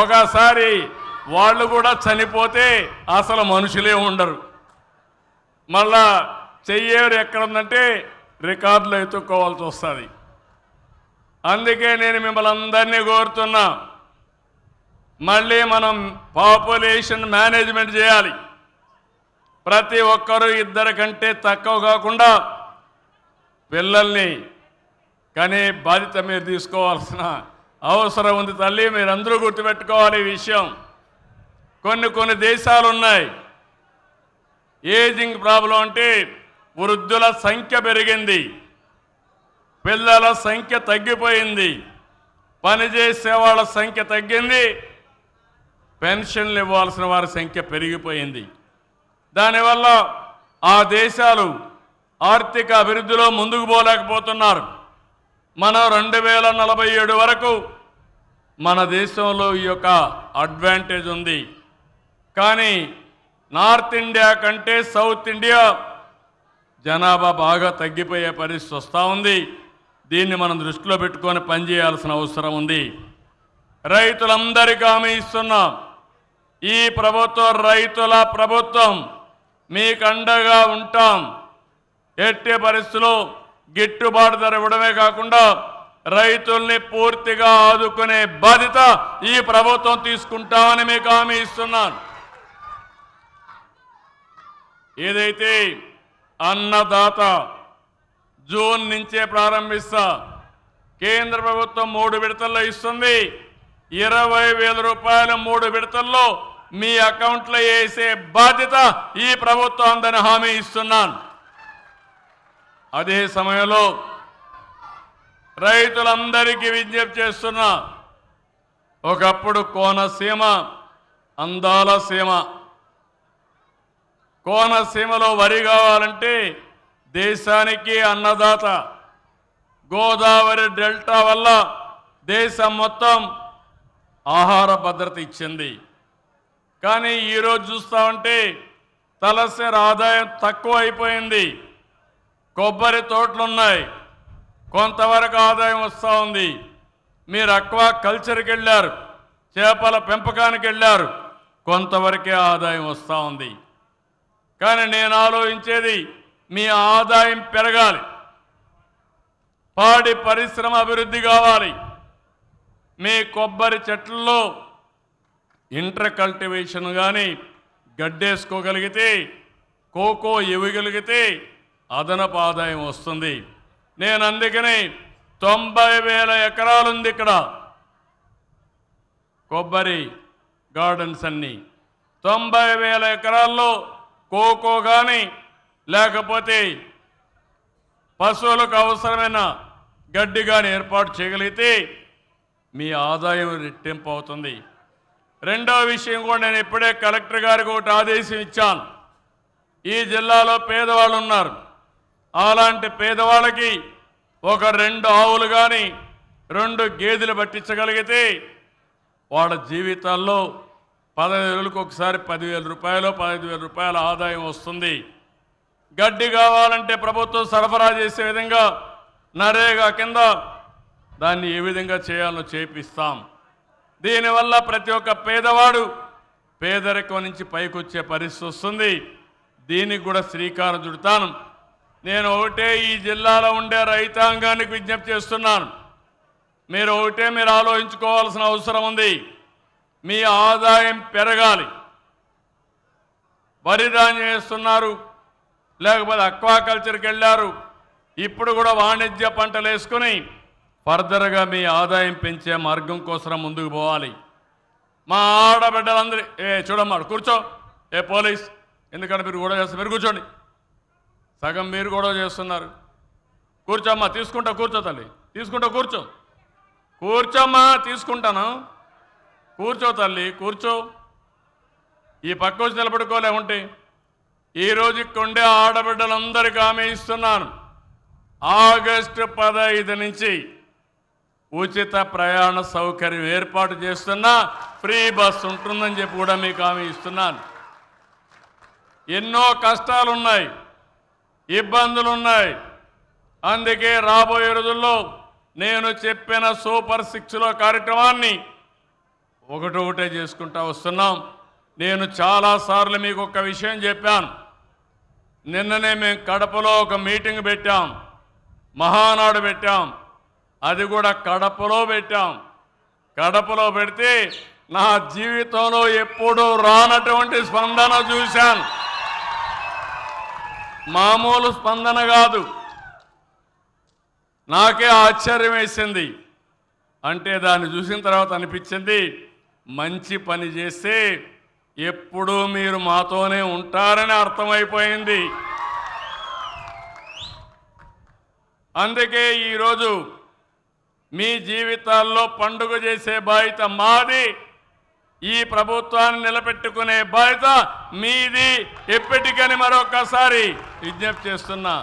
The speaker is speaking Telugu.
ఒకసారి వాళ్ళు కూడా చనిపోతే అసలు మనుషులే ఉండరు. మళ్ళా చెయ్యేరు ఎక్కడుందంటే రికార్డులో ఎత్తుక్కోవాల్సి వస్తుంది. అందుకే నేను మిమ్మల్ని అందరినీ కోరుతున్నా, మళ్ళీ మనం పాపులేషన్ మేనేజ్మెంట్ చేయాలి. ప్రతి ఒక్కరూ 2 కంటే తక్కువ కాకుండా పిల్లల్ని కానీ బాధ్యత మీరు తీసుకోవాల్సిన అవసరం ఉంది తల్లి. మీరందరూ గుర్తుపెట్టుకోవాలి ఈ విషయం. కొన్ని దేశాలు ఉన్నాయి, ఏజింగ్ ప్రాబ్లం అంటే వృద్ధుల సంఖ్య పెరిగింది, పిల్లల సంఖ్య తగ్గిపోయింది, పనిచేసే వాళ్ళ సంఖ్య తగ్గింది, పెన్షన్లు ఇవ్వాల్సిన వారి సంఖ్య పెరిగిపోయింది. దానివల్ల ఆ దేశాలు ఆర్థిక అభివృద్ధిలో ముందుకు పోలేకపోతున్నారు. మనం 2047 వరకు మన దేశంలో ఈ యొక్క అడ్వాంటేజ్ ఉంది. కానీ నార్త్ ఇండియా కంటే సౌత్ ఇండియా జనాభా బాగా తగ్గిపోయే పరిస్థితి వస్తూ ఉంది. దీన్ని మనం దృష్టిలో పెట్టుకొని పనిచేయాల్సిన అవసరం ఉంది. రైతులందరికీ హామీ ఇస్తున్నాం, ఈ ప్రభుత్వం రైతుల ప్రభుత్వం, మీకు అండగా ఉంటాం. ఎట్టి పరిస్థితుల్లో గిట్టుబాటు ధర ఇవ్వడమే కాకుండా రైతుల్ని పూర్తిగా ఆదుకునే బాధ్యత ఈ ప్రభుత్వం తీసుకుంటామని మీకు హామీ ఇస్తున్నాను. ఏదైతే అన్నదాత జూన్ నుంచే ప్రారంభిస్తా, కేంద్ర ప్రభుత్వం 3 విడతల్లో ఇస్తుంది. 20,000 రూపాయలు 3 విడతల్లో మీ అకౌంట్లో వేసే బాధ్యత ఈ ప్రభుత్వం అందని హామీ ఇస్తున్నాను. అదే సమయంలో రైతులందరికీ విజ్ఞప్తి చేస్తున్నా, ఒకప్పుడు కోనసీమ అందాల సీమ, కోనసీమలో వరి కావాలంటే దేశానికి అన్నదాత. గోదావరి డెల్టా వల్ల దేశం మొత్తం ఆహార భద్రత ఇచ్చింది. కానీ ఈరోజు చూస్తామంటే తలసరి ఆదాయం తక్కువ అయిపోయింది. కొబ్బరి తోటలున్నాయి, కొంతవరకు ఆదాయం వస్తూ ఉంది. మీరు అక్వా కల్చర్కి వెళ్ళారు, చేపల పెంపకానికి వెళ్ళారు, కొంతవరకే ఆదాయం వస్తూ ఉంది. కానీ నేను ఆలోచించేది మీ ఆదాయం పెరగాలి, పాడి పరిశ్రమ అభివృద్ధి కావాలి. మీ కొబ్బరి చెట్లలో ఇంటర్ కల్టివేషన్ కానీ గడ్డేసుకోగలిగితే, కోకో ఇవ్వగలిగితే అదనపు ఆదాయం వస్తుంది. నేను అందుకని 90,000 ఎకరాలు ఉంది ఇక్కడ కొబ్బరి గార్డెన్స్ అన్నీ. 90,000 ఎకరాల్లో కోకో కానీ లేకపోతే పశువులకు అవసరమైన గడ్డి కానీ ఏర్పాటు చేయగలిగితే మీ ఆదాయం రెట్టింపు అవుతుంది. రెండవ విషయం కూడా నేను ఇప్పుడే కలెక్టర్ గారికి ఒకటి ఆదేశం ఇచ్చాను. ఈ జిల్లాలో పేదవాళ్ళు ఉన్నారు, అలాంటి పేదవాళ్ళకి ఒక 2 ఆవులు కానీ 2 గేదెలు పట్టించగలిగితే వాళ్ళ జీవితాల్లో 15 రోజులకు ఒకసారి 10,000 రూపాయలు 15,000 రూపాయల ఆదాయం వస్తుంది. గడ్డి కావాలంటే ప్రభుత్వం సరఫరా చేసే విధంగా నరేగా కింద దాన్ని ఏ విధంగా చేయాలో చేపిస్తాం. దీనివల్ల ప్రతి ఒక్క పేదవాడు పేదరికం నుంచి పైకొచ్చే పరిస్థితి వస్తుంది. దీనికి కూడా శ్రీకారం చుడతాను. నేను ఒకటే ఈ జిల్లాలో ఉండే రైతాంగానికి విజ్ఞప్తి చేస్తున్నాను, మీరు ఆలోచించుకోవాల్సిన అవసరం ఉంది. మీ ఆదాయం పెరగాలి. వరి ధాన్యం వేస్తున్నారు, లేకపోతే అక్వాకల్చర్కి వెళ్ళారు, ఇప్పుడు కూడా వాణిజ్య పంటలు వేసుకుని ఫర్దర్గా మీ ఆదాయం పెంచే మార్గం కోసం ముందుకు పోవాలి. మా ఆడబిడ్డలందరూ చూడమ్మా కూర్చో, పోలీస్ ఎందుకంటే మీరు గొడవ చేస్తారు, మీరు కూర్చోండి. సగం మీరు గొడవ చేస్తున్నారు. కూర్చోమ్మా, తీసుకుంటా, కూర్చో తల్లి, తీసుకుంటా, కూర్చోమ్మా, తీసుకుంటాను, కూర్చో తల్లి, కూర్చో. ఈ పక్క వచ్చి నిలబడుకోలేముంటే ఈరోజు కొండే ఆడబిడ్డలందరికీ హామీ ఇస్తున్నాను, ఆగస్టు 15 నుంచి ఉచిత ప్రయాణ సౌకర్యం ఏర్పాటు చేస్తున్నా, ఫ్రీ బస్ ఉంటుందని చెప్పి కూడా మీకు హామీ ఇస్తున్నాను. ఎన్నో కష్టాలున్నాయి, ఇబ్బందులున్నాయి. అందుకే రాబోయే రోజుల్లో నేను చెప్పిన సూపర్ 6లో కార్యక్రమాన్ని ఒకటొకటే చేసుకుంటా వస్తున్నాం. నేను చాలాసార్లు మీకు ఒక విషయం చెప్పాను. నిన్ననే మేము కడపలో ఒక మీటింగ్ పెట్టాం, మహానాడు పెట్టాం. అది కూడా కడపలో పెట్టాం. కడపలో పెడితే నా జీవితంలో ఎప్పుడూ రానటువంటి స్పందన చూశాను. మామూలు స్పందన కాదు. నాకే ఆశ్చర్యం వేసింది. అంటే దాన్ని చూసిన తర్వాత అనిపించింది, మంచి పని చేస్తే ఎప్పుడూ మీరు మాతోనే ఉంటారని అర్థమైపోయింది. అందుకే ఈరోజు మీ జీవితాల్లో పండుగ చేసే బాధ్యత మాది, ఈ ప్రభుత్వాన్ని నిలబెట్టుకునే బాధ్యత మీది. ఎప్పటికని మరొకసారి విజ్ఞప్తి చేస్తున్నా.